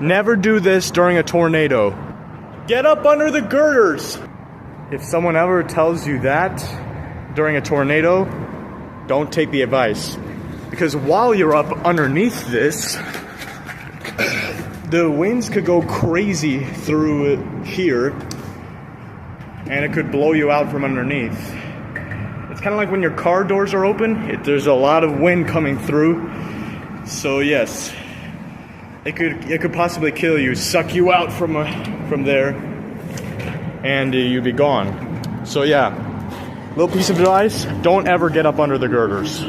Never do this during a tornado. Get up under the girders. If someone ever tells you that during a tornado, don't take the advice. Because while you're up underneath this, the winds could go crazy through here, and it could blow you out from underneath. It's kind of like when your car doors are open, there's a lot of wind coming through. So yes, it could possibly kill you, suck you out from there, and you'd be gone. So yeah, little piece of advice, don't ever get up under the girders.